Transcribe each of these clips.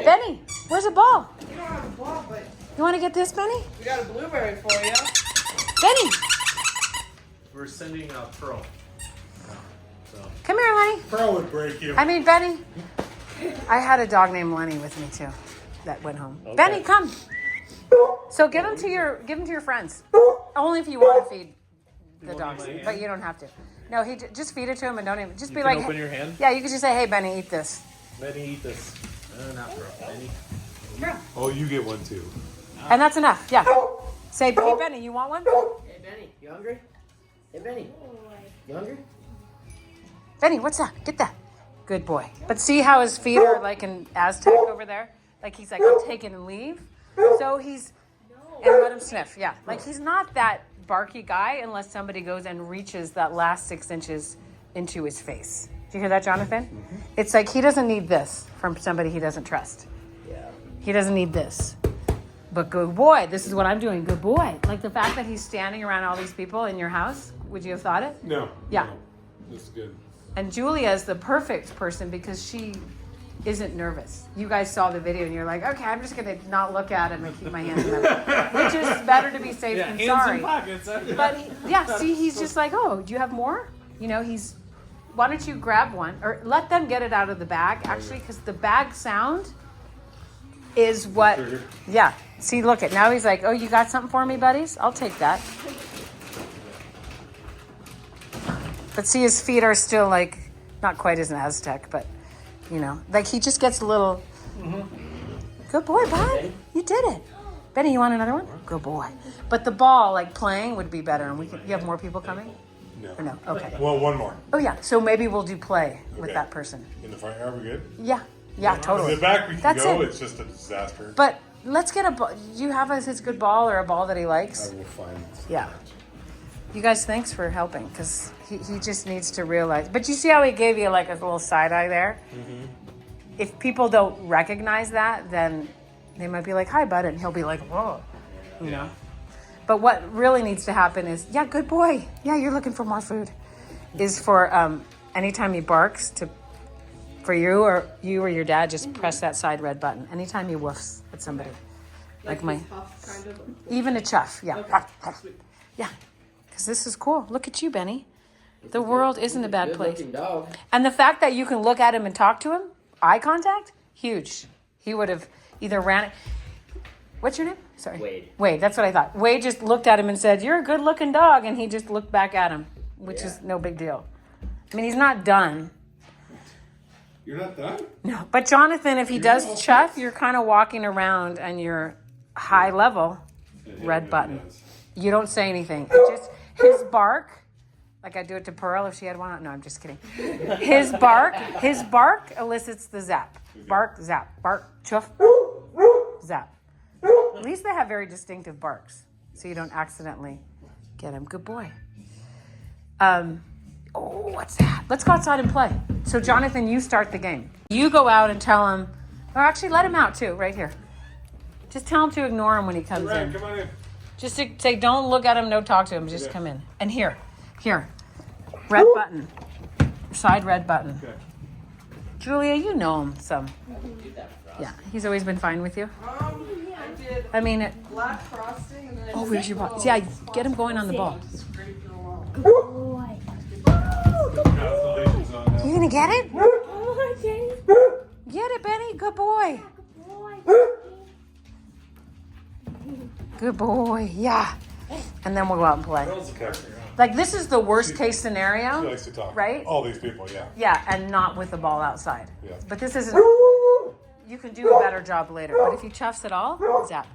Benny, where's the ball? You don't have a ball, but You want to get this, Benny? we got a blueberry for you. Benny, We're sending a Pearl. So. come here, Lenny. Pearl would break you. I mean, Benny. I had a dog named Lenny with me too, that went home. Okay. Benny, come. So give him to your friends. Only if you want to feed the dogs, but you don't have to. No, just feed it to him and don't even just be You can like. open your hand. Yeah, you could just say, "Hey, Benny, eat this." Benny, eat this. Not Pearl. Benny. Oh, you get one too. And that's enough. Yeah. Say, "Hey, Benny, you want one?" Hey, Benny, you hungry? Hey, Benny, you hungry? Benny, what's that? Get that. Good boy. But see how his feet are like an Aztec over there? Like he's like, I'll take it and leave. So he's, and let him sniff. Yeah. Like he's not that barky guy unless somebody goes and reaches that last 6 inches into his face. Do you hear that, Jonathan? Mm-hmm. It's like he doesn't need this from somebody he doesn't trust. Yeah. He doesn't need this. But good boy, this is what I'm doing. Good boy. Like the fact that he's standing around all these people in your house, would you have thought it? No. Yeah. No. This is good. And Julia is the perfect person because she isn't nervous. You guys saw the video and you're like, okay, I'm just going to not look at him and keep my hands in my which is better to be safe than hands sorry. in pockets. But see, he's just like, oh, do you have more? You know, why don't you grab one or let them get it out of the bag actually because the bag sound is what, yeah. See, look at, now he's like, oh, you got something for me, buddies? I'll take that. But see, his feet are still like, not quite as an Aztec, but, you know, like he just gets a little, Good boy, bud. You did it. Benny, you want another one? Good boy. But the ball, like playing, would be better. And you have more people coming? No. Or no? Okay. Well, one more. Oh, yeah. So maybe we'll do play with Okay. that person. In the front, are we good? Yeah. Yeah, totally. In the back we can That's go. it. It's just a disaster. But let's get a ball. Do you have his good ball or a ball that he likes? I will find it. Yeah. You guys, thanks for helping because he just needs to realize. But you see how he gave you like a little side eye there? Mm-hmm. If people don't recognize that, then they might be like, hi, bud. And he'll be like, whoa. You know? But what really needs to happen is, yeah, good boy. Yeah, you're looking for more food. Is for anytime he barks for you or your dad, just press that side red button. Anytime he woofs at somebody. Like my, Puff, kind of. even a chuff. Yeah. Okay. Sweet. Yeah. Because this is cool. Look at you, Benny. The world isn't a bad place. Good-looking dog. And the fact that you can look at him and talk to him, eye contact, huge. He would have either ran it. What's your name? Sorry. Wade, that's what I thought. Wade just looked at him and said, you're a good looking dog. And he just looked back at him, which is no big deal. I mean, he's not done. You're not done? No. But Jonathan, if he does chuff, you're kind of walking around and you're high level, red button. You don't say anything. It just, his bark, like I do it to Pearl if she had one. No, I'm just kidding. His bark elicits the zap. Bark, zap. Bark, chuff, zap. At least they have very distinctive barks, so you don't accidentally get him. Good boy. What's that? Let's go outside and play. So, Jonathan, you start the game. You go out and tell him, or actually let him out too, right here. Just tell him to ignore him when he comes in. Come on in. Just to say, don't look at him, no talk to him, just come in. And here, red button, side red button. Okay. Julia, you know him some. Yeah, he's always been fine with you. I did I mean, black frosting and then where's your ball? Yeah, get him going on the ball. scraped it along. Congratulations on that. You gonna get it? Get it, Benny. Good boy. Good boy. Yeah. And then we'll go out and play. Okay. Like this is the worst case scenario. She likes to talk. Right? All these people, yeah. Yeah, and not with the ball outside. Yeah. But this isn't. You can do a better job later. But if he chuffs at all, zap.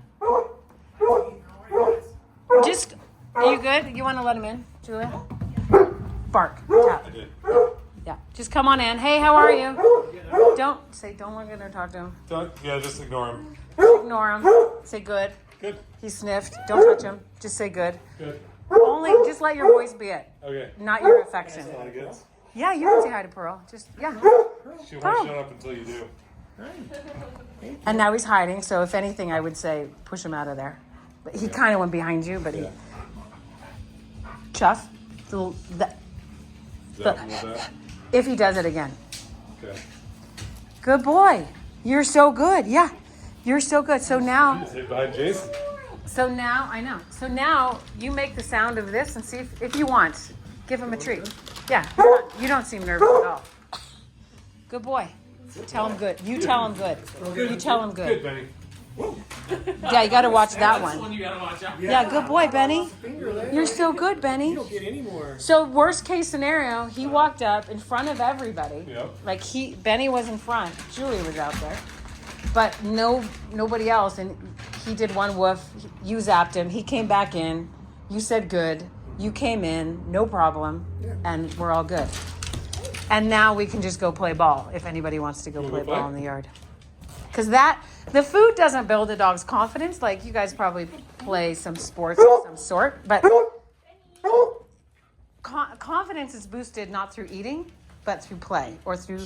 Just, are you good? You want to let him in, Julia? Bark. Tap. I did. Yeah. Just come on in. Hey, how are you? Don't look at her, talk to him. Yeah, just ignore him. Ignore him. Say good. Good. He sniffed. Don't touch him. Just say good. Good. Only, just let your voice be it. Okay. Not your affection. That's all I get. Yeah, you can say hi to Pearl. Just, yeah. She won't shut up until you do. And now he's hiding, so if anything, I would say push him out of there. But he kind of went behind you, but he... Yeah. Chuff. Is that? If he does it again. Okay. Good boy. You're so good. Yeah. You're so good. So now, Say bye, Jason. I know. So now you make the sound of this and see if you want. Give him a treat. Yeah. You don't seem nervous at all. Good boy. Tell him good. You tell him good. You tell him Good, good. Benny. Yeah, you got to watch that One one. you gotta watch out. Yeah, good boy, Benny. You're so good, Benny. You don't get any more. So worst case scenario, he walked up in front of everybody. Yep. Like Benny was in front, Julie was out there, but nobody else. And he did one woof. You zapped him. He came back in. You said good. You came in, no problem, and we're all good. And now we can just go play ball if anybody wants to go play ball in the yard. Because the food doesn't build a dog's confidence. Like you guys probably play some sports of some sort, but confidence is boosted not through eating, but through play or through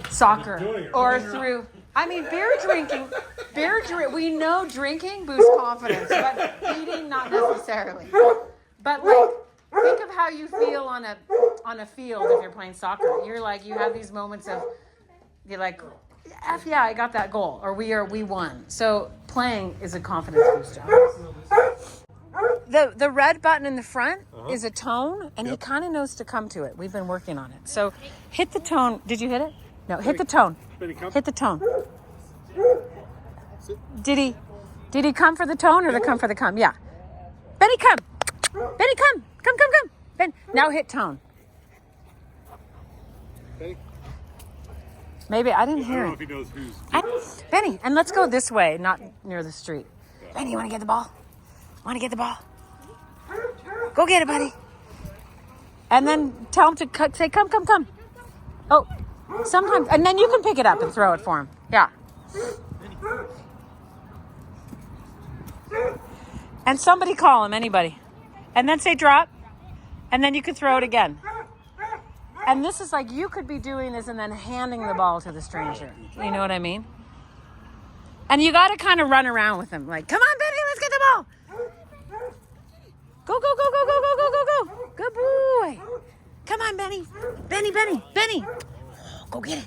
soccer or through. I mean, beer drinking. We know drinking boosts confidence, but eating not necessarily. But like, think of how you feel on a field if you're playing soccer. You're like, you have these moments of, you're like, F yeah, I got that goal, or we won. So playing is a confidence booster. The red button in the front is a tone, and he kind of knows to come to it. We've been working on it. So hit the tone. Did you hit it? No, hit the tone. Hit the tone. Did he come for the tone or come for the come? Yeah. Benny, come. Benny, come. Come. Ben, now hit tone. Maybe I didn't hear it. I don't know if he knows who's. Benny, and let's go this way, not near the street. Benny, you want to get the ball? Want to get the ball? Go get it, buddy. And then tell him to say, come. Oh, sometimes, and then you can pick it up and throw it for him. Yeah. And somebody call him, anybody. And then say drop, and then you can throw it again. And this is like, you could be doing this and then handing the ball to the stranger. You know what I mean? And you got to kind of run around with him. Like, come on, Benny, let's get the ball. Go. Good boy. Come on, Benny. Benny. Go get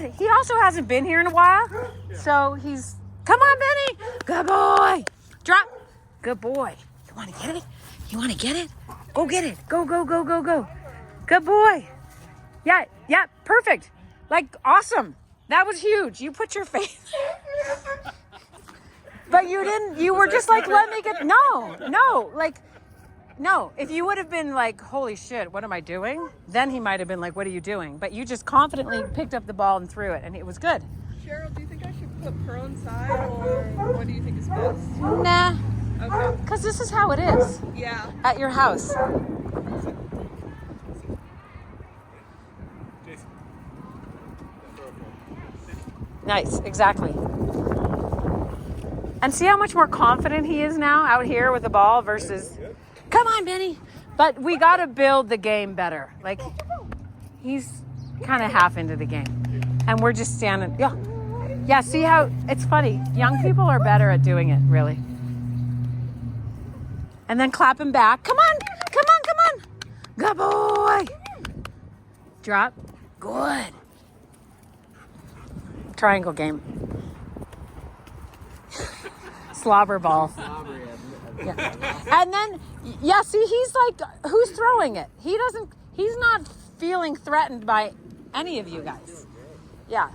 it. He also hasn't been here in a while. So he's, come on, Benny. Good boy. Drop. Good boy. You want to get it? Go get it. Go. Good boy. Yeah, perfect. Like, awesome. That was huge. You put your face. But you didn't, you were just like, let me get, no. If you would have been like, holy shit, what am I doing? Then he might have been like, what are you doing? But you just confidently picked up the ball and threw it, and it was good. Cheryl, do you think I should put Pearl inside, or what do you think is best? Nah. Okay. Because this is how it is Yeah. at your house. Nice, exactly. And see how much more confident he is now out here with the ball versus, come on, Benny. But we got to build the game better. Like, he's kind of half into the game. And we're just standing. Yeah, see how, it's funny. Young people are better at doing it, really. And then clap him back. Come on. Good boy. Drop. Good. Triangle game. Slobber ball. Yeah. And then, see, he's like, who's throwing it? He's not feeling threatened by any of you guys. Yeah.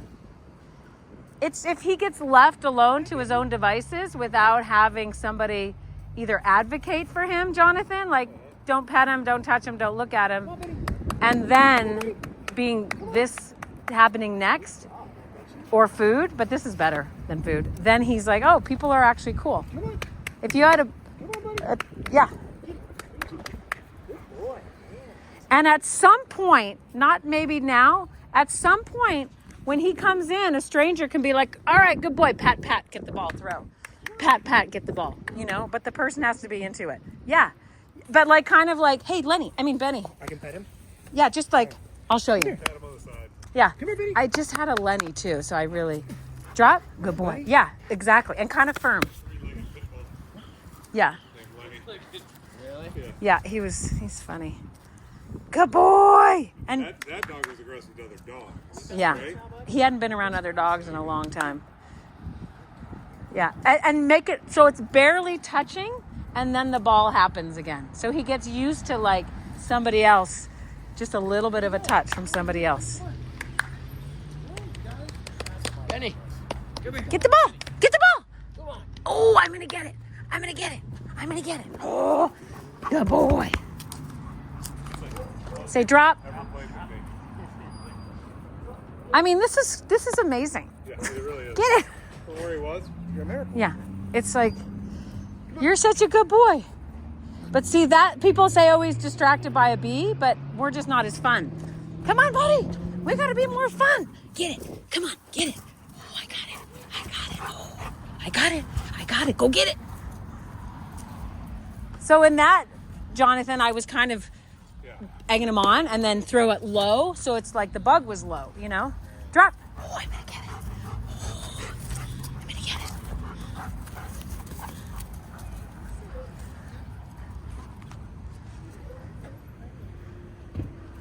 It's if he gets left alone to his own devices without having somebody either advocate for him, Jonathan, like, don't pet him, don't touch him, don't look at him. And then being this happening next, or food, but this is better than food. Then he's like, oh, people are actually cool. If you had yeah. And at some point, not maybe now, at some point when he comes in, a stranger can be like, all right, good boy, pat, get the ball, throw. Pat, get the ball, but the person has to be into it. Yeah. But like, kind of like, hey, Benny. I can pet him? Yeah, just like, I'll show you. Pat him on the side. Yeah. Come here, Benny. I just had a Lenny too, so I really drop. Good boy. Yeah, exactly, and kind of firm. Yeah. Really? Yeah, he's funny. Good boy. And That dog was aggressive with other dogs. yeah, Right? he hadn't been around other dogs in a long time. Yeah, and make it so it's barely touching, and then the ball happens again. So he gets used to like somebody else, just a little bit of a touch from somebody else. Benny, Get the ball! Get the ball! Oh, I'm gonna get it! I'm gonna get it! I'm gonna get it! Oh, good boy! Say drop. Never played with me. I mean, this is amazing. Yeah, it really is. Get it! From where he was, you're a miracle. Yeah, it's like you're such a good boy. But see that people say, oh, he's distracted by a bee, but we're just not as fun. Come on, buddy. We gotta be more fun. Get it. Come on, get it. Oh, I got it. I got it. Oh, I got it. I got it. Go get it. So in that, Jonathan, I was kind of egging him on and then throw it low. So it's like the bug was low, you know? Drop. Oh, I'm gonna get it. Oh, I'm gonna get it.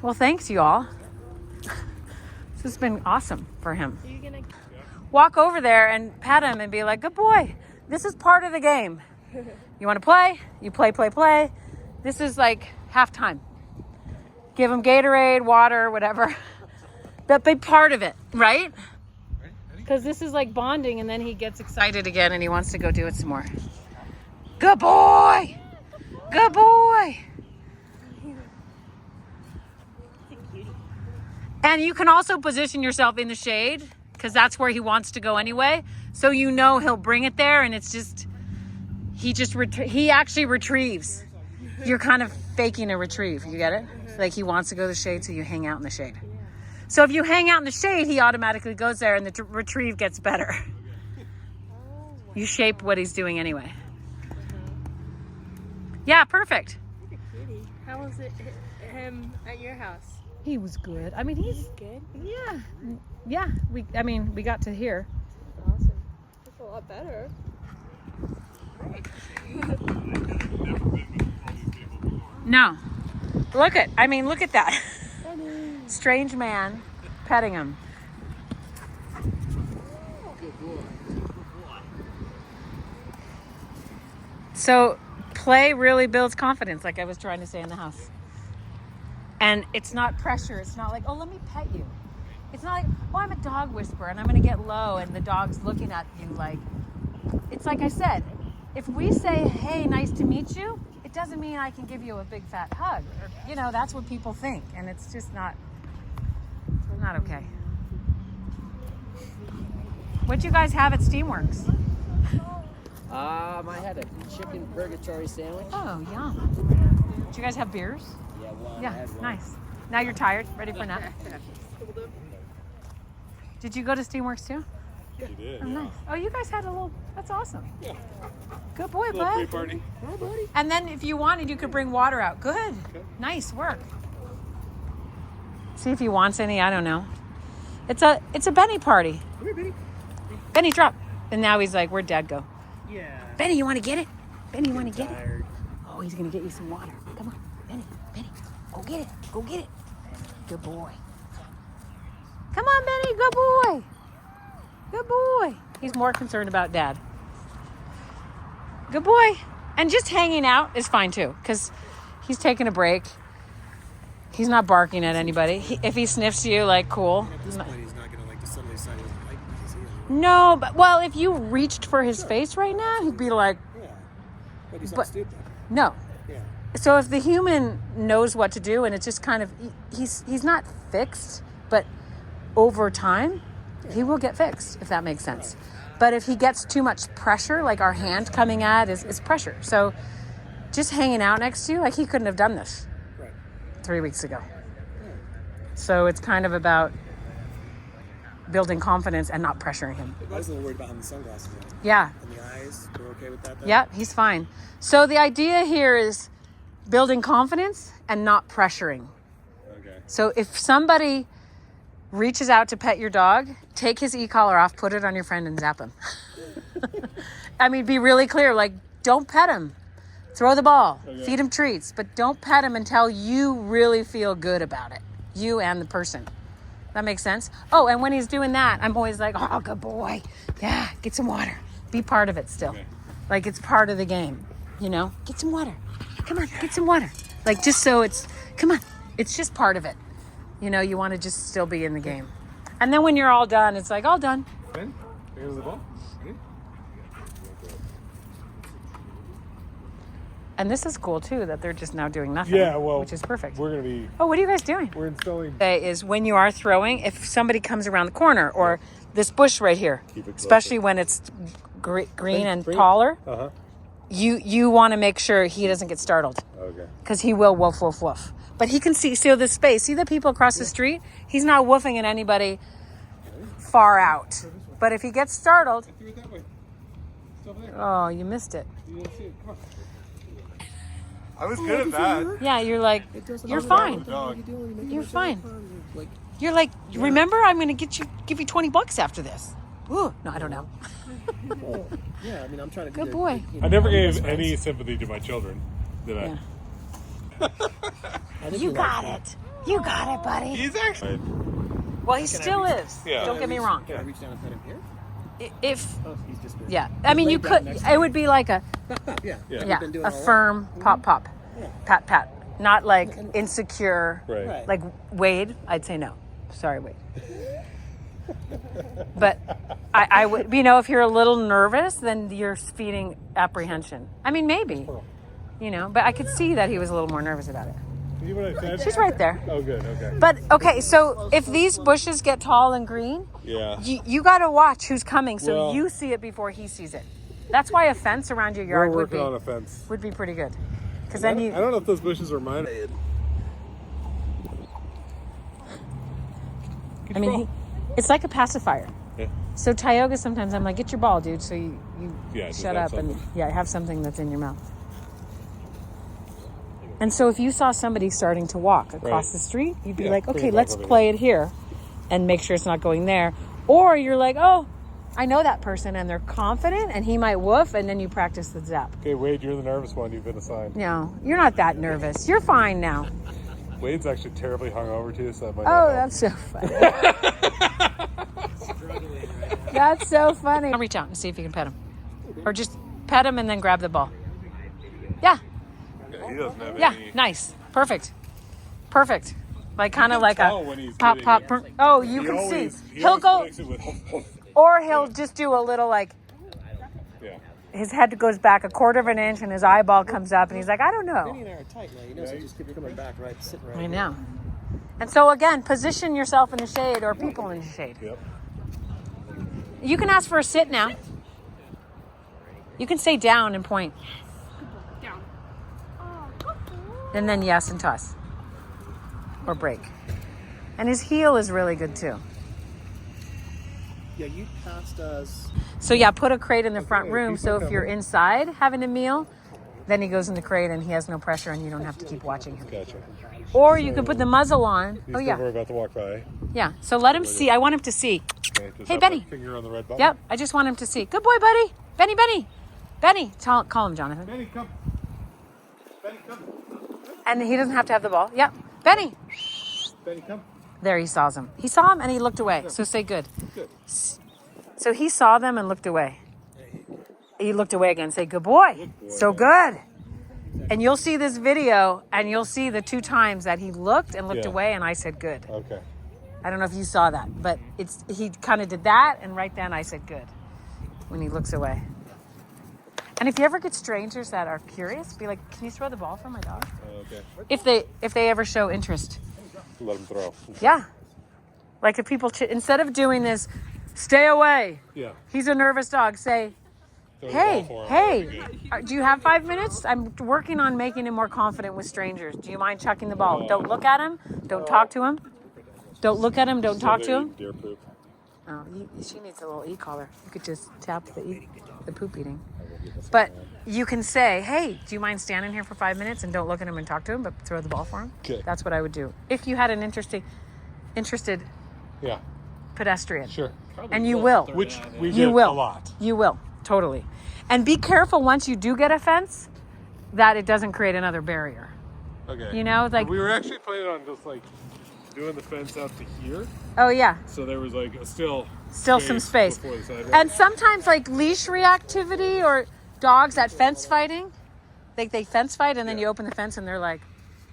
Well, thanks, you all. This has been awesome for him. Are you gonna? Walk over there and pet him and be like, good boy, this is part of the game. You want to play? You play, play, play. This is like halftime. Give him Gatorade, water, whatever. But be part of it, right? Because this is like bonding, and then he gets excited again and he wants to go do it some more. Good boy. Good boy. And you can also position yourself in the shade because that's where he wants to go anyway. So you know he'll bring it there, and it's just, he actually retrieves. You're kind of faking a retrieve. You get it? Like he wants to go to the shade, so you hang out in the shade. So if you hang out in the shade, he automatically goes there, and the retrieve gets better. You shape what he's doing anyway. Yeah, perfect. How was it him at your house? He was good. I mean, he's Good. yeah. We got to hear. Awesome. That's a lot better. No. Look at that. Strange man petting him. So play really builds confidence, like I was trying to say in the house. And it's not pressure. It's not like, oh, let me pet you. It's not like, oh, I'm a dog whisperer and I'm going to get low and the dog's looking at you like, it's like I said, if we say, hey, nice to meet you, it doesn't mean I can give you a big fat hug. Or, you know, that's what people think. And it's just not okay. What'd you guys have at Steamworks? I had a chicken purgatory sandwich. Oh, yum. Did you guys have beers? Yeah, one. I Yeah, had one. nice. Now you're tired, ready for a nap. Did you go to Steamworks too? You did. Oh, nice. Oh, you guys had a little, that's awesome. Yeah. Good boy, Little bud. pre-party. Hi, buddy. And then if you wanted, you could bring water out. Good. Okay. Nice work. See if he wants any, I don't know. It's a Benny party. Come here, Benny. Benny, drop. And now he's like, where'd Dad go? Yeah. Benny, you want to get it? Benny, you want to get it? Tired. Oh, he's going to get you some water. Come on, Benny, go get it. Go get it. Good boy. Come on, Benny, good boy. Good boy. He's more concerned about Dad. Good boy. And just hanging out is fine too, because he's taking a break. He's not barking at anybody. If he sniffs you, like, cool. At this point, he's not going to like the suddenly decide he doesn't like me. Is he? No, but, well, if you reached for his face right now, he'd be like, Yeah. But he's not But- stupid. no. Yeah. So if the human knows what to do, and it's just kind of, he's not fixed, but over time, he will get fixed, if that makes sense. But if he gets too much pressure, like our hand coming at is pressure. So just hanging out next to you, like he couldn't have done this Right. 3 weeks ago. So it's kind of about building confidence and not pressuring him. I was a little worried about him, the sunglasses on. Yeah. And the eyes, we're okay with that, though? Yeah, he's fine. So the idea here is building confidence and not pressuring. Okay. So if somebody reaches out to pet your dog, take his e-collar off, put it on your friend and zap him. I mean, be really clear, like, don't pet him. Throw the ball. Okay. Feed him treats. But don't pet him until you really feel good about it. You and the person. That makes sense? Oh, and when he's doing that, I'm always like, oh, good boy. Yeah, get some water. Be part of it still. Okay. Like it's part of the game. You know? Get some water. Come on, get some water. Like just so it's, come on. It's just part of it. You know, you want to just still be in the game. And then when you're all done, it's like, all done. Ben, here's the ball. Ready? And this is cool too, that they're just now doing nothing. Yeah, well, which is perfect. We're gonna be. Oh, what are you guys doing? We're installing. Is when you are throwing, if somebody comes around the corner or this bush right here, Keep it closer. especially when it's green and taller, Uh huh. you want to make sure he doesn't get startled Okay. because he will woof, woof, woof. But he can see the space. See the people across the street? He's not woofing at anybody far out. But if he gets startled, Do it that way. It's over there. oh, you missed it. You didn't see it. Come on. I was good at that. Yeah, you're like, you're fine. You're fine. You're like, remember, I'm going to give you $20 after this. Ooh, no, I don't know. Yeah, I mean, I'm trying to. Good boy. I never gave any sympathy to my children, did I? Yeah. You got it. You got it, buddy. He's actually. Well, he still is. Yeah. Don't get me wrong. Can I reach down and pet him here? If, Oh, he's just. yeah. I mean, you could, it would be like a, Yeah. Yeah. yeah, been doing a all that. firm pop, pop. Yeah. Pat, pat. Not like insecure. Right. Right. Like Wade, I'd say no. Sorry, Wade. But I would, you know, if you're a little nervous, then you're feeding apprehension. I mean, maybe, you know, but I could see that he was a little more nervous about it. See what I said? She's right there. Oh, good. Okay. But, okay, so if these bushes get tall and green, Yeah. you got to watch who's coming so Well- you see it before he sees it. That's why a fence around your We're yard working on a fence. would be pretty good. Because I then you... don't know if those bushes are mine. I mean, it's like a pacifier. Yeah. So Tioga, sometimes I'm like, get your ball, dude. So you Yeah, just shut have up and something. have something that's in your mouth. And so if you saw somebody starting to walk across Right. the street, you'd be Yeah, like, bring okay, it back let's over play it here and make sure it's not going there. Or you're like, oh, I know that person and they're confident and he might woof, and then you practice the zap. Okay, Wade, you're the nervous one. You've been assigned. No, you're not that nervous. You're fine now. Wade's actually terribly hungover too, so that might Oh, not help. that's so funny. That's so funny. I'll reach out and see if you can pet him. Or just pet him and then grab the ball. Yeah, Yeah, he doesn't have yeah, any. nice. Perfect. Perfect. Like kind of like tell a when he's pop, getting pop. it. Oh, you He can always- see. he He'll always go, breaks it with- or he'll just do a little like, Yeah. his head goes back a quarter of an inch and his eyeball comes up and he's like, I don't Benny know. and I are tight now, you know, so just keep coming back, right? Sitting right I here. know. And so again, position yourself in the shade or people in the shade. Yep. You can ask for a sit now. You can say down and point. Down. And then yes and toss. Or break. And his heel is really good too. Yeah, you passed us. So yeah, put a crate in the front room keep so on if you're inside having a meal, then he goes in the crate and he has no pressure and you don't have to keep watching him. Gotcha. Or you can put the muzzle on. He's Oh yeah. never about to walk by. Yeah. So let him see. I want him to see. Okay, just Hey, have Benny. my finger on the red button. Yep. I just want him to see. Good boy, buddy. Benny, Benny. Benny. Call him Jonathan. Benny, come. Benny, come. And he doesn't have to have the ball. Yep. Benny. Benny, come. There, he saw him. He saw him and he looked away. So say good. Good. So he saw them and looked away. He looked away again. Say, good boy. So good. And you'll see this video and you'll see the 2 times that he looked and looked Yeah. away and I said, good. Okay. I don't know if you saw that, but he kind of did that. And right then I said, good, when he looks away. And if you ever get strangers that are curious, be like, can you throw the ball for my dog? Okay. If they ever show interest. Let him throw. Yeah. Like if people, instead of doing this, stay away. Yeah. He's a nervous dog. Say, Throw the ball hey, for him. hey, do you have 5 minutes? I'm working on making him more confident with strangers. Do you mind chucking the ball? Don't look at him. Don't talk to him. Don't look at him. Don't talk to him. Deer poop. Oh, she needs a little e-collar. You could just tap the poop eating. But you can say, hey, do you mind standing here for 5 minutes and don't look at him and talk to him, but throw the ball for him? Okay. That's what I would do. If you had an interested Yeah. pedestrian. Sure. And you will. Which we You get will. a lot. You will. Totally. And be careful once you do get a fence. that it doesn't create another barrier. Okay. You know, like, we were actually planning on just like doing the fence out to here, oh yeah, so there was like still some space. before the sidewalk. And sometimes like leash reactivity or dogs at fence fighting, they fence fight and then you open the fence and they're like,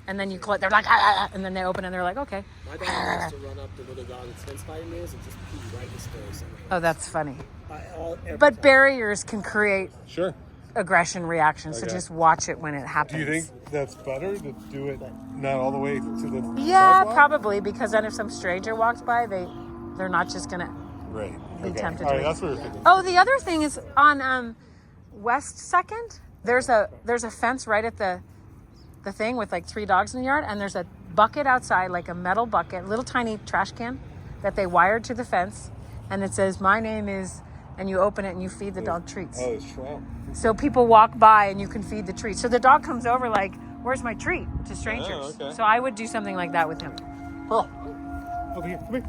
and then they're like, ah, and then they open and they're like, okay. My dog likes to run up to little dog that's fence fighting is and just pee right in his face. Oh, that's funny. Every But time. barriers can create Sure. aggression reactions, so Okay. just watch it when it happens. Do you think that's better to do it not all the way to the Yeah, sidewalk? probably, because then if some stranger walks by, they're not just gonna Right. be Okay. tempted All to. right, that's what we're thinking. Oh, the other thing is on West 2nd, there's a fence right at the thing with like 3 dogs in the yard, and there's a bucket outside, like a metal bucket, little tiny trash can that they wired to the fence, and it says, "My name is," and you open it and you feed the dog treats. Oh, it's Trump. So people walk by and you can feed the treats. So the dog comes over like, "Where's my treat?" to strangers. Oh, okay. So I would do something like that with him. Pearl. Over here. Come here.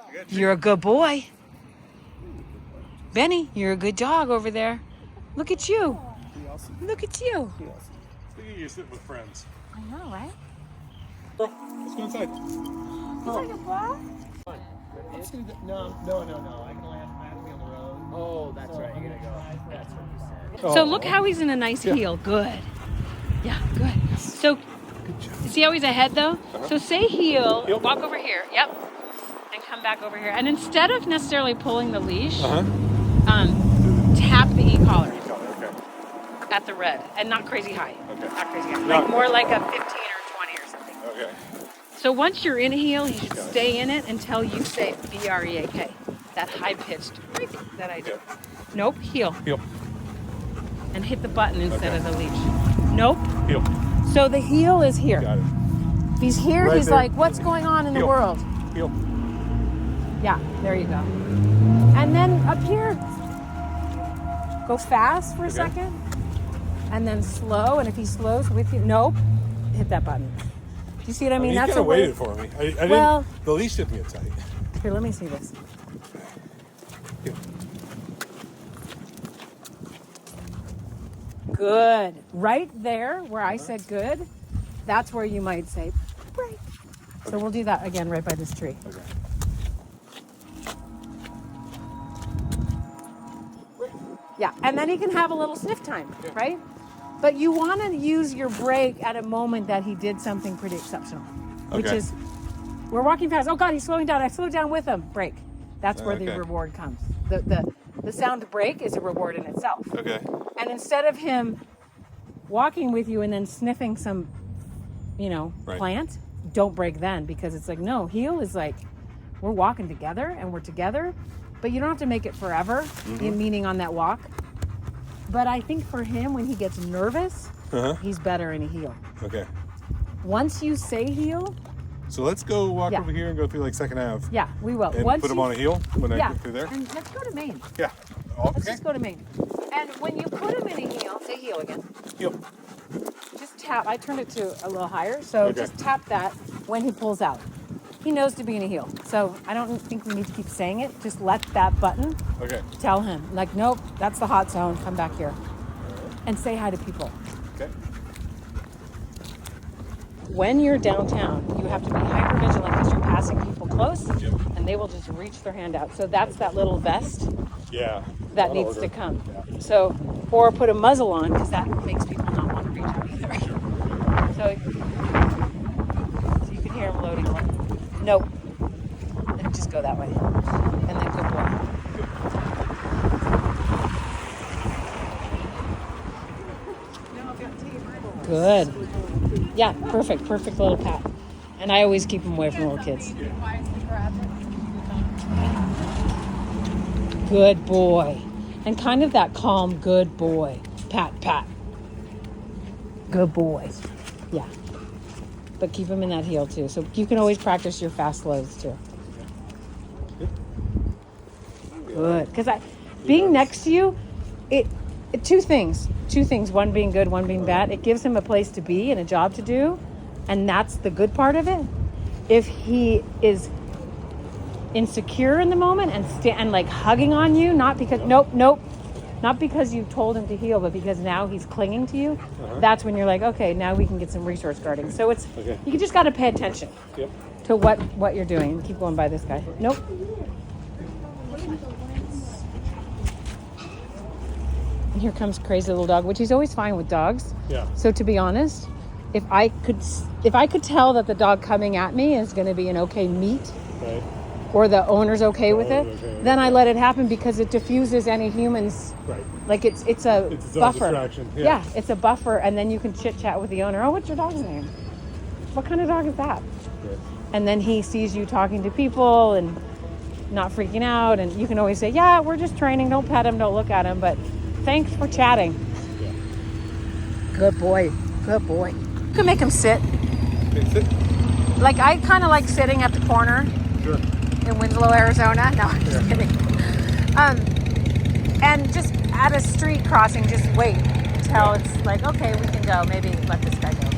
I got you. You're a good boy. Benny, you're a good dog over there. Look at you. Look at you. Look at you sitting with friends. I know, right? Pearl, let's go inside. Let's do that. No. I can land. I have to be on the road. Oh, that's right. You're gonna go. That's what you said. So look how he's in a nice heel. Good. Yeah, good. So, see how he's ahead though? So say heel, walk over here. Yep. And come back over here. And instead of necessarily pulling the leash, tap the e-collar Okay. at the red. And not crazy high. Okay. Not crazy high. No. Like more like a 15 or 20 or something. Okay. So once you're in a heel, you should stay in it until you say B-R-E-A-K. That high-pitched break that I do. Okay. Nope, heel. Heel. And hit the button instead Okay. of the leash. Nope. Heel. So the heel is here. Got it. He's here, Right he's there. like, what's going on in the Heel. world? Heel. Yeah, there you go. And then up here, go fast for a second. And then slow, and if he slows with you, nope, hit that button. Do you see what I mean? He That's kind a of way. waited for me. I didn't. Well- The leash didn't get tight. Here, let me see this. Heel. Good. Right there where I said good, that's where you might say break. So we'll do that again right by this tree. Okay. Yeah, and then he can have a little sniff time, right? But you want to use your brake at a moment that he did something pretty exceptional, which Okay. is we're walking fast. Oh God, he's slowing down. I slowed down with him. Brake. That's where the Okay. reward comes. The sound brake is a reward in itself. Okay. And instead of him walking with you and then sniffing some, Right. plant, don't brake then, because it's like, no, heel is like, we're walking together and we're together, but you don't have to make it forever, meaning on that walk. But I think for him, when he gets nervous, he's better in a heel. Okay. Once you say heel, So let's go walk Yeah. over here and go through like Second Ave. yeah, we will. And Once put him you- on a heel when I yeah, go through there. and let's go to Maine. Yeah. Let's Okay. just go to Maine. And when you put him in a heel, say heel again. Heel. Just tap. I turned it to a little higher, so Okay. just tap that when he pulls out. He knows to be in a heel, so I don't think we need to keep saying it. Just let that button Okay. tell him, like, nope, that's the hot zone. Come back here, and say hi to people. Okay. When you're downtown, you have to be hyper vigilant because you're passing people close, and they will just reach their hand out. So that's that little vest Yeah. that I'll needs to order. come. Yeah. So, or put a muzzle on because that makes people not want to reach out either. So you can hear him loading. Nope. And just go that way. And then good boy. Good. Yeah, perfect. Perfect little pat. And I always keep him away from little kids. Good boy. And kind of that calm, good boy. Pat, pat. Good boy. Yeah. But keep him in that heel too. So you can always practice your fast loads too. Good. Because being next to you, it two things. One being good, one being bad. It gives him a place to be and a job to do. And that's the good part of it. If he is insecure in the moment and like hugging on you, not because nope, not because you told him to heel, but because now he's clinging to you, that's when you're like, okay, now we can get some resource guarding. So it's, you just got to pay attention to what you're doing. Keep going by this guy. Nope. And here comes crazy little dog, which he's always fine with dogs. Yeah. So to be honest, if I could tell that the dog coming at me is going to be an okay meet, Right. or the owner's okay with it, okay, then I let it happen because it diffuses any humans. Right. Like it's a It's its own buffer. distraction, yeah. Yeah, it's a buffer, and then you can chit chat with the owner. Oh, what's your dog's name? What kind of dog is that? Right. And then he sees you talking to people and not freaking out, and you can always say, yeah, we're just training, don't pet him, don't look at him, but thanks for chatting. Yeah. Good boy. You can make him sit. Okay, sit. Like I kind of like sitting at the corner Sure. in Winslow, Arizona. No, I'm just kidding. And just at a street crossing, just wait until it's like, okay, we can go. Maybe let this guy go.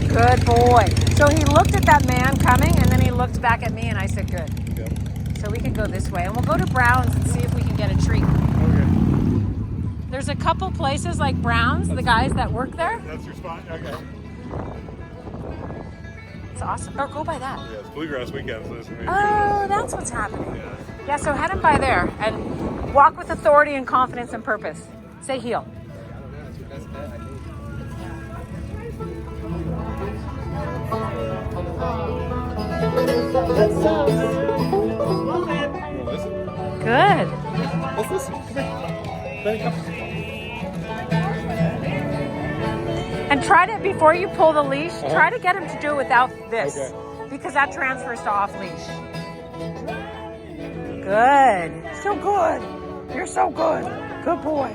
Good boy. So he looked at that man coming, and then he looked back at me, and I said, good. Yep. So we can go this way, and we'll go to Brown's and see if we can get a treat. Okay. There's a couple places like Brown's, the guys that work there. That's your spot? Okay. It's awesome. Or go by that. Yeah, it's bluegrass weekend, so this is maybe Oh, that's what's happening. Yeah, so head him by there and walk with authority and confidence and purpose. Say heel. Good. Let's listen. Come here. Benny, come. And try to, before you pull the leash, try to get him to do it without this. Okay. Because that transfers to off leash. Good. So good. You're so good. Good boy.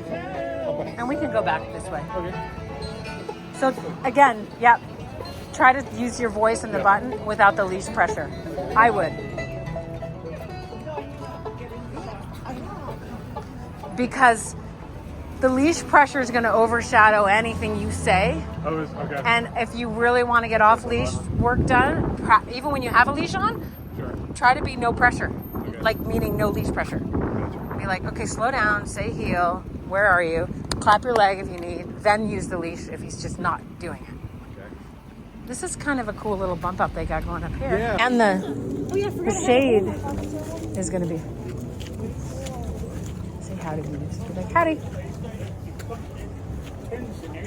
And we can go back this way. Okay. So again, yep. Try to use your voice and the button without the leash pressure. I would. Because the leash pressure is going to overshadow anything you say. Oh, okay. And if you really want to get off leash work done, even when you have a leash on, Sure. try to be no pressure. Okay. Like meaning no leash pressure. Gotcha. Be like, okay, slow down, say heel, where are you? Clap your leg if you need, then use the leash if he's just not doing it. Okay. This is kind of a cool little bump up they got going up here. Yeah. And the shade is going to be. Say howdy, just be like, howdy.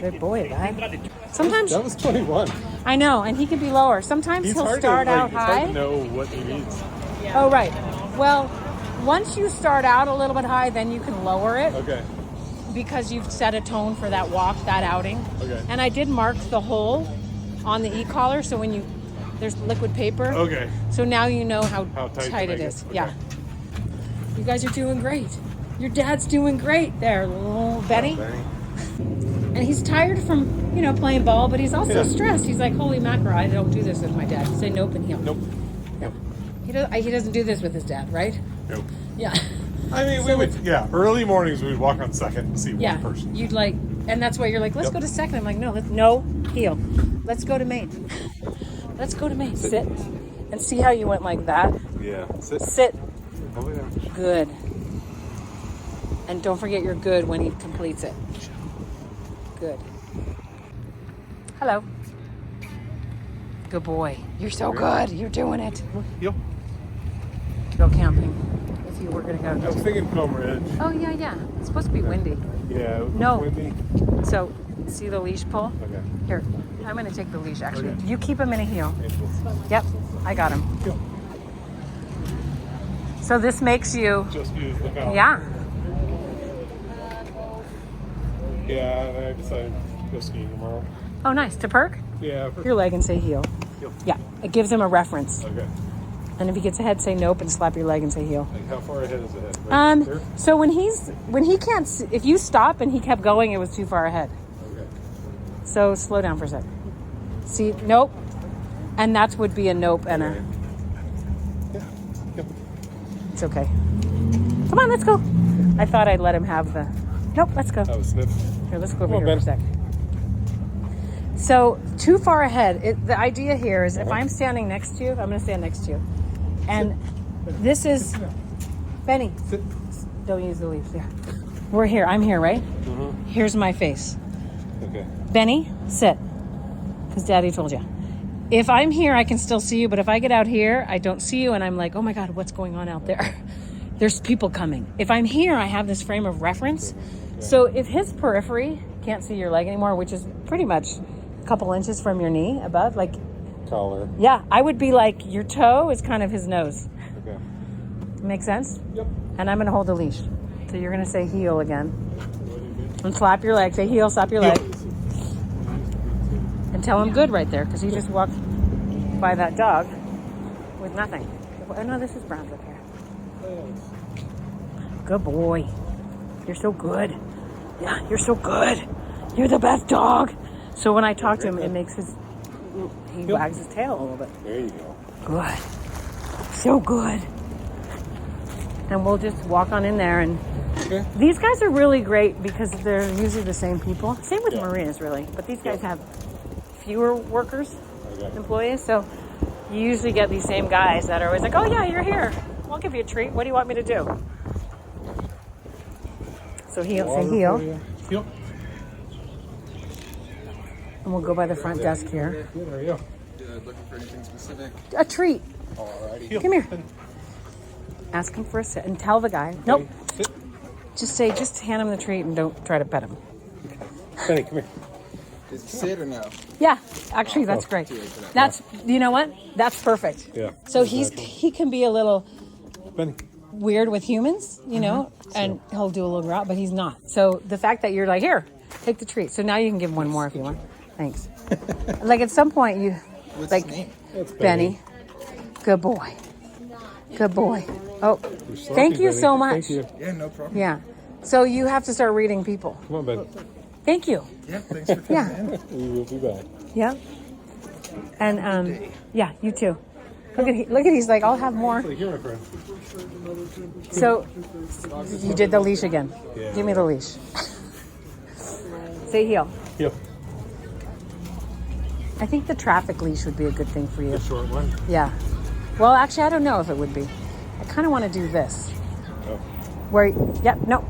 Good boy, guy. Sometimes That was 21. I know, and he can be lower. Sometimes He's he'll hard start to, out it's hard high. to know what he needs. Oh, right. Well, once you start out a little bit high, then you can lower it Okay. because you've set a tone for that walk, that outing. Okay. And I did mark the hole on the e-collar, so when there's liquid paper. Okay. So now you know how tight tight to it make is. it. Okay. Yeah. You guys are doing great. Your dad's doing great there, little Benny. Benny. And he's tired from, playing ball, but he's also stressed. He's like, holy mackerel, I don't do this with my dad. Say nope and heel. Nope. He doesn't do this with his dad, right? Nope. Yeah. I mean, we would, early mornings we would walk on second and see Yeah. one person. You'd like, and that's why you're like, let's Yep. go to second. I'm like, no, heel. Let's go to main. Let's go to main. Sit. And see how you went like that. Yeah. Sit. Sit. Over there. Good. And don't forget you're good when he completes it. Good. Hello. Good boy. You're so good. You're doing it. Heel. Go camping. If you were going to I was go. thinking Comb Ridge. Oh, yeah. It's supposed to be windy. Yeah. It was No. windy. So, see the leash pull? Okay. Here. I'm going to take the leash, actually. Okay. You keep him in a heel. Ankles. Yep. I got him. Heel. So this makes you... Just use the power. Yeah. Yeah, and I decided to go skiing tomorrow. Oh, nice. To perk? Yeah. Your leg and say heel. Heel. Yeah. It gives him a reference. Okay. And if he gets ahead, say nope and slap your leg and say heel. Like how far ahead is it? Right there? So when he can't, if you stop and he kept going, it was too far ahead. Okay. So slow down for a sec. See, nope. And that would be a nope and a, Yeah. Yep. it's okay. Come on, let's go. I thought I'd let him have the, nope, let's go. That was sniff. Here, let's go over Come on, here for a sec. So too far ahead. The idea here is if I'm standing next to you, I'm going to stand next to you. And this is, Benny, Sit. Don't use the leash. Yeah. We're here. I'm here, right? Here's my face. Okay. Benny, sit. Because Daddy told you. If I'm here, I can still see you. But if I get out here, I don't see you. And I'm like, oh my God, what's going on out there? There's people coming. If I'm here, I have this frame of reference. So if his periphery can't see your leg anymore, which is pretty much a couple inches from your knee above, like, Collar. yeah, I would be like, your toe is kind of his nose. Okay. Make sense? Yep. And I'm going to hold the leash. So you're going to say heel again. And slap your leg. Say heel, slap your leg. And tell him good right there, because he just walked by that dog with nothing. Oh, no, this is Brown's up here. Good boy. You're so good. Yeah, you're so good. You're the best dog. So when I talk to him, it makes he wags his tail a little bit. There you go. Good. So good. And we'll just walk on in there. And Okay. these guys are really great because they're usually the same people. Same with Maria's, really. But these guys have fewer workers, employees. So you usually get these same guys that are always like, oh, yeah, you're here. I'll give you a treat. What do you want me to do? So heel, say heel. Heel. And we'll go by the front desk here. There you go. Looking for anything specific? A treat. Alrighty. Come here. Ask him for a sit and tell the guy. Nope. Sit. Just hand him the treat and don't try to pet him. Benny, come here. Is it sit or no? Yeah, actually, that's great. That's, you know what? That's perfect. Yeah. So he can be a little Benny. weird with humans, you know, and he'll do a little growl, but he's not. So the fact that you're like, here, take the treat. So now you can give him one more if you want. Thanks. Like at some point you, What's like, his name? That's Benny. Good boy. Good boy. Oh, You're sloppy, thank you Benny. so much. Thank you. Yeah, no problem. Yeah. So you have to start reading people. Come on, Ben. Thank you. Yeah, thanks for coming Yeah. in. We will be back. Yeah. And yeah, you too. Look at he's like, I'll have more. Here, my friend. So you did the leash again. Yeah. Give me the leash. Say heel. Heel. I think the traffic leash would be a good thing for you. The short one. Yeah. Well, actually, I don't know if it would be. I kind of want to do this. Oh. Where, yeah, no,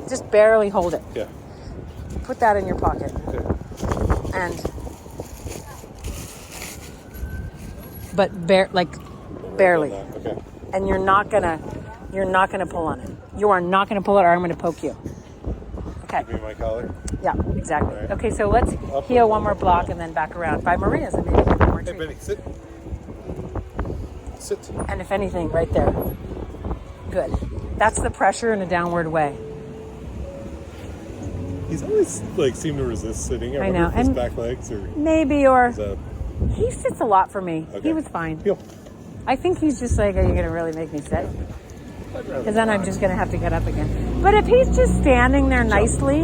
just barely hold it. Yeah. Put that in your pocket. Okay. And, but barely. Okay. And you're not gonna pull on it. You are not gonna pull it, or I'm gonna poke you. Okay. Give me my collar. Yeah, exactly. All right. Okay, so let's heel one more block and then back around by Maria's and maybe one more Hey, treat. Benny, sit. Sit. And if anything, right there. Good. That's the pressure in a downward way. He's always like seemed to resist sitting. I know. If his And back legs or maybe, or is that he sits a lot for me. Okay. He was fine. heel? I think he's just like, are you going to really make me sit? Because then I'm just going to have to get up again. But if he's just standing there nicely,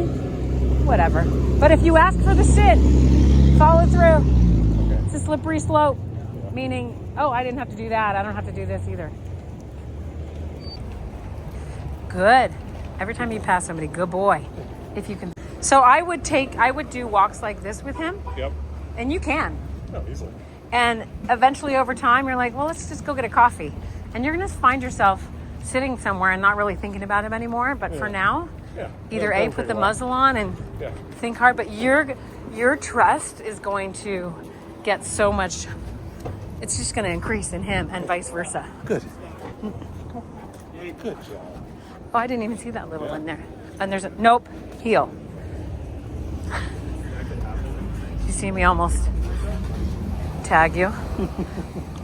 whatever. But if you ask for the sit, follow through. Okay. It's a slippery slope. Meaning, oh, I didn't have to do that. I don't have to do this either. Good. Every time you pass somebody, good boy. If you can. So I would do walks like this with him. Yep. And you can. No, easily. And eventually over time, you're like, well, let's just go get a coffee. And you're going to find yourself sitting somewhere and not really thinking about him anymore. But for now, Yeah. either That'll put take the a while. muzzle on and Yeah. think hard. But your trust is going to get so much, it's just going to increase in him and vice versa. Good. Good job. Oh, I didn't even see that little one there. And there's nope, heel. You see me almost tag you.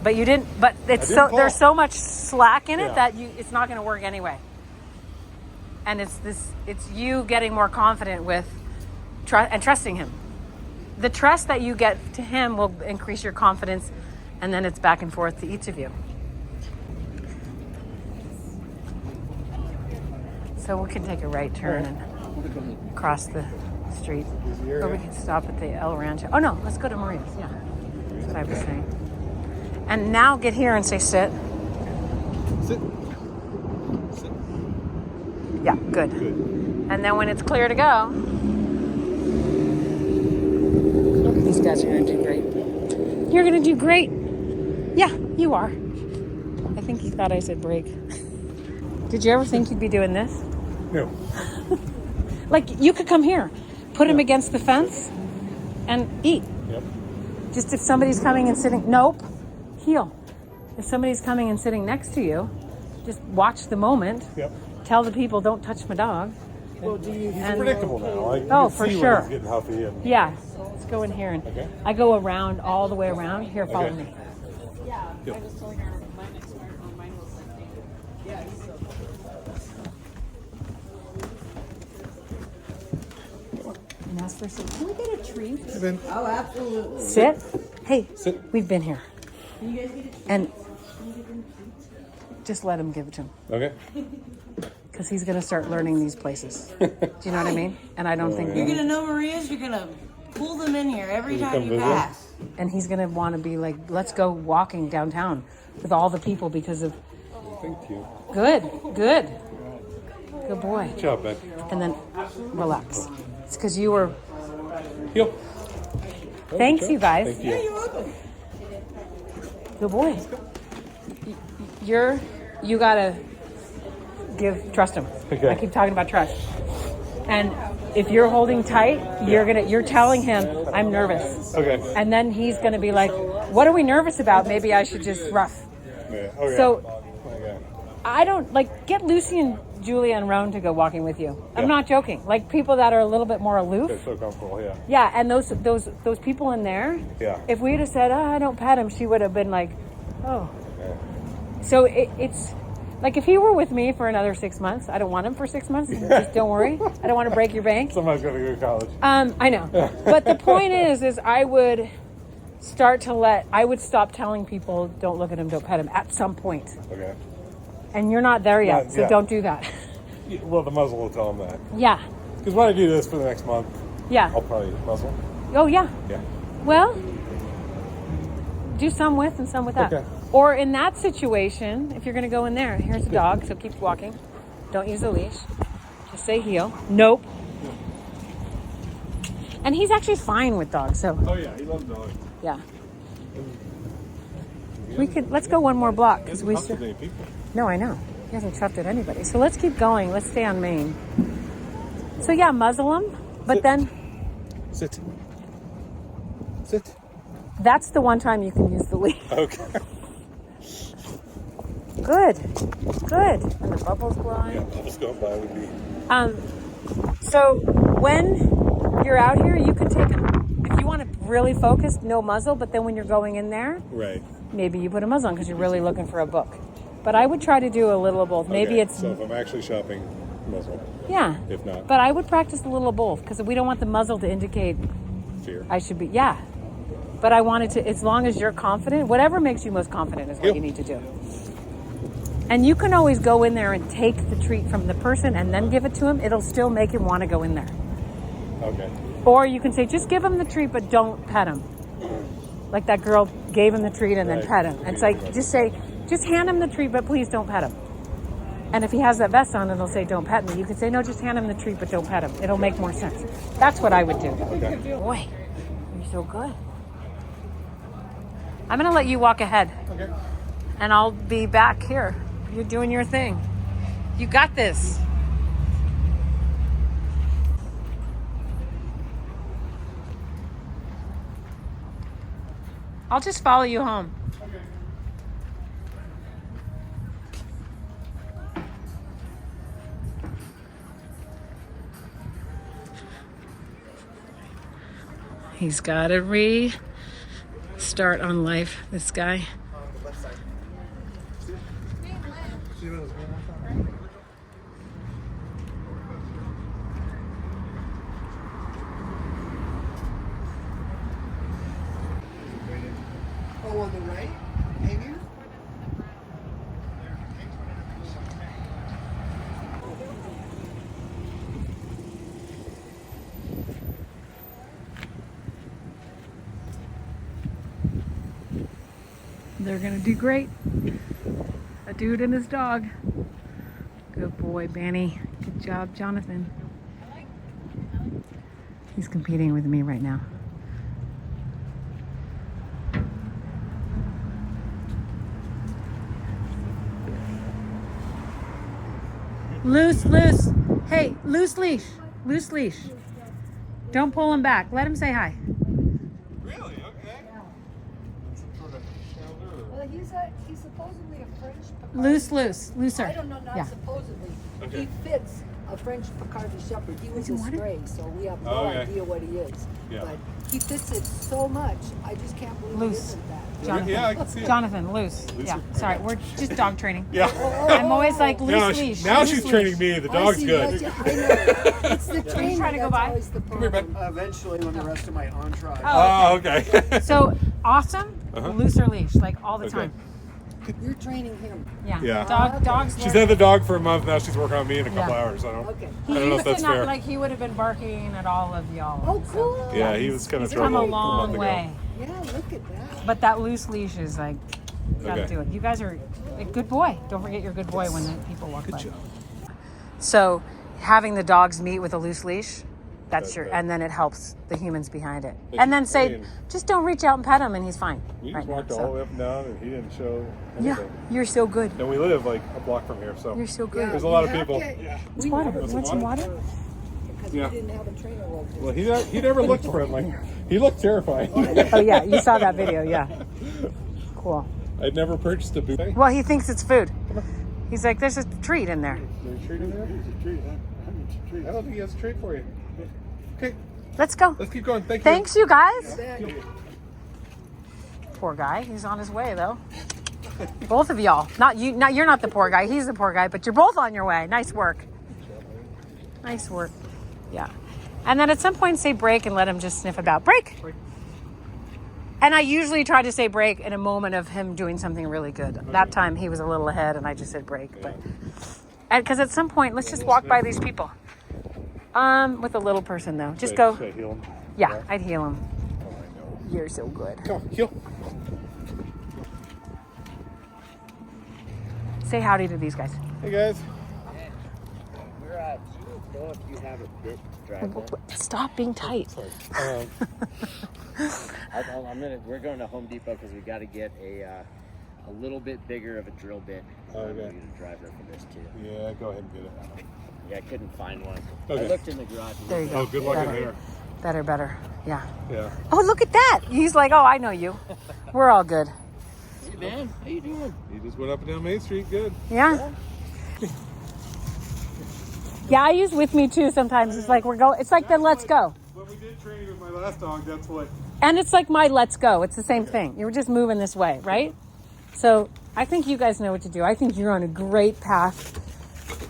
But you didn't, but it's didn't pull. there's so much slack in it Yeah. that it's not going to work anyway. And it's you getting more confident with and trusting him. The trust that you get to him will increase your confidence, and then it's back and forth to each of you. So we can take a right turn and cross the street. Or we can stop at the El Rancho. Oh no, let's go to Maria's, yeah. That's what I was saying. And now get here and say sit. Sit. Sit. Yeah, good. Good. And then when it's clear to go, these guys are going to do great. You're going to do great. Yeah, you are. I think he thought I said break. Did you ever think you'd be doing this? No. Like, you could come here, put him against the fence, and eat. Yep. Just if somebody's coming and sitting, nope, heel. If somebody's coming and sitting next to you, just watch the moment. Yep. Tell the people, don't touch my dog. He's predictable now. Like, you Oh, can for see when sure. he's getting huffy. And, Yeah, let's go in here. And Okay. I go around, all the way around. Here, follow Okay. me. I was telling her my next microphone, mine was like, yeah, And ask for some. Can we get a treat? Oh, absolutely. Sit. Hey, Sit. we've been here. Can you guys get a treat? And just let him give it to him. Okay. Because he's going to start learning these places. Do you know what I mean? And I don't think... You're gonna know Maria's. You're gonna pull them in here every Will you time come you visit? pass. And he's going to want to be like, let's go walking downtown with all the people because of... Thank you. Good, good. Good boy. Good job, Ben. And then relax. It's because you were... Heel. Thanks, you guys. Thank you. You're welcome. Good boy. You gotta trust him. Okay. I keep talking about trust. And if you're holding tight, you're telling him, I'm nervous. Okay. And then he's gonna be like, what are we nervous about? Maybe I should just rough. Yeah. Oh, yeah. So Okay. I don't get Lucy and Julia and Roan to go walking with you. I'm Yeah. not joking. Like people that are a little bit more aloof. They're so comfortable, yeah. Yeah, and those people in there. Yeah. If we'd have said, I don't pet him, she would have been like, oh. Yeah. So it's like if he were with me for another 6 months, I don't want him for 6 months. Just don't worry. I don't want to break your bank. Somebody's going to go to college. I know. But the point is I would stop telling people, don't look at him, don't pet him at some point. Okay. And you're not there yet, Not so yet. don't do that. Yeah, well, the muzzle will tell them that. Yeah. Because when I do this for the next month, Yeah. I'll probably muzzle. Oh, yeah. Yeah. Well, do some with and some without. Okay. Or in that situation, if you're going to go in there, here's a dog, so keep walking. Don't use a leash. Just say heel. Nope. And he's actually fine with dogs, so Oh, yeah. He loves dogs. yeah. Let's go one more block because we still. Up-to-date people. No, I know. He hasn't chuffed at anybody. So let's keep going. Let's stay on Main. So yeah, muzzle him, but Sit. then Sit. Sit. that's the one time you can use the leash. Okay. Good. Good. And the bubbles blowing. Yeah, bubbles going by would be. So when you're out here, you can take if you want to really focus, no muzzle, but then when you're going in there, Right. maybe you put a muzzle on because you're really looking for a book. But I would try to do a little of both. Maybe Okay, it's, So if I'm actually shopping, muzzle. yeah. If not, But I would practice a little of both because we don't want the muzzle to indicate fear. I should be, yeah. But I wanted to, as long as you're confident, whatever makes you most confident is what Yep. you need to do. And you can always go in there and take the treat from the person and then give it to him. It'll still make him want to go in there. Okay. Or you can say, just give him the treat, but don't pet him. Like that girl gave him the treat and then Right. pet him. And it's like, just say, just hand him the treat, but please don't pet him. And if he has that vest on, it'll say, don't pet me. You can say, no, just hand him the treat, but don't pet him. It'll make more sense. That's what I would do. Okay. Boy, you're so good. I'm going to let you walk ahead. Okay. And I'll be back here. You're doing your thing. You got this. I'll just follow you home. He's got to restart on life, this guy. Oh, on the right? Maybe? They're gonna do great. A dude and his dog. Good boy, Benny. Good job, Jonathan. He's competing with me right now. Loose, loose. Hey, loose leash. Loose leash. Don't pull him back. Let him say hi. Really? Okay. Some sort of shelter. Well, he's supposedly a French Picard. Loose, loose. Looser. I don't know, not Yeah. supposedly. Okay. He fits a French Picardy Shepherd. He was a stray, so we have no Okay. idea what he is. Yeah. But he fits it so much, I just can't believe Loose. he isn't that. Jonathan. Yeah, I can see it. Jonathan, loose. Yeah. Sorry, we're just dog training. Yeah. I'm always like loose Now, leash. now loose she's leash. training me. The dog's I see, good. I know. It's the training trying to go that's by? always the Come here, bud. problem. Eventually, when the rest of my entourage. Oh, okay. So awesome, looser leash, like all the Okay. time. You're training him. Yeah. Yeah. Dogs. She's learn- had the dog for a month now. She's working on me in a couple Yeah. hours. I don't. Okay. He I don't know used if that's to not fair. like he would have been barking at all of y'all. Oh, cool. Yeah, he was kind of He's come a trouble long month ago. way. Yeah, look at that. But that loose leash is like, you gotta Okay. do it. You guys are a good boy. Don't forget you're a good boy when the people walk by. job. So having the dogs meet with a loose leash, that's your, Okay. and then it helps the humans behind it. But And then I say, mean- just don't reach out and pet him and he's fine. We right just now, walked so. all the way up and down, and he didn't show Yeah, anything. you're so good. And we live like a block from here, so You're so good. there's a lot of You have people. to- It's we water. never You want some water? Because Yeah. we didn't have a trainer rope. Well, he never looked friendly. He looked terrifying. Oh yeah, you saw that video, yeah. Cool. I'd never purchased a boot. Well, he thinks it's food. He's like, there's a treat in there. There's a treat in there? I don't think he has a treat for you. Okay, Let's go. let's keep going. Thank you. Thanks, you guys. Back. Poor guy. He's on his way though. Both of y'all. Not you. Not you're not the poor guy. He's the poor guy. But you're both on your way. Nice work. Nice work. Yeah. And then at some point say break and let him just sniff about. Break. And I usually try to say break in a moment of him doing something really good. That time he was a little ahead and I just said break. But because at some point, let's just walk by these people. With a little person though. Just go. Should I heal him? Yeah, I'd heal him. Oh, I know. You're so good. Come on, heal. Say howdy to these guys. Hey guys. We're do you know if you have a bit driveway? Stop being tight. We're going to Home Depot because we got to get a little bit bigger of a drill bit. Okay. I'm going to drive there for this too. Yeah, go ahead and get it. Yeah, I couldn't find one. Okay. I looked in the garage. There you go. Oh, good luck in there. Better. Yeah. Yeah. Oh, look at that. He's like, oh, I know you. We're all good. Hey man, how you doing? He just went up and down Main Street. Good. Yeah. Yeah, I use with me too sometimes. It's like it's like the let's go. When we did training with my last dog, that's what. And it's like my let's go. It's the same thing. You were just moving this way, right? So I think you guys know what to do. I think you're on a great path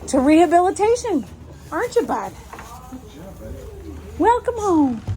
to rehabilitation. Aren't you, bud? Welcome home.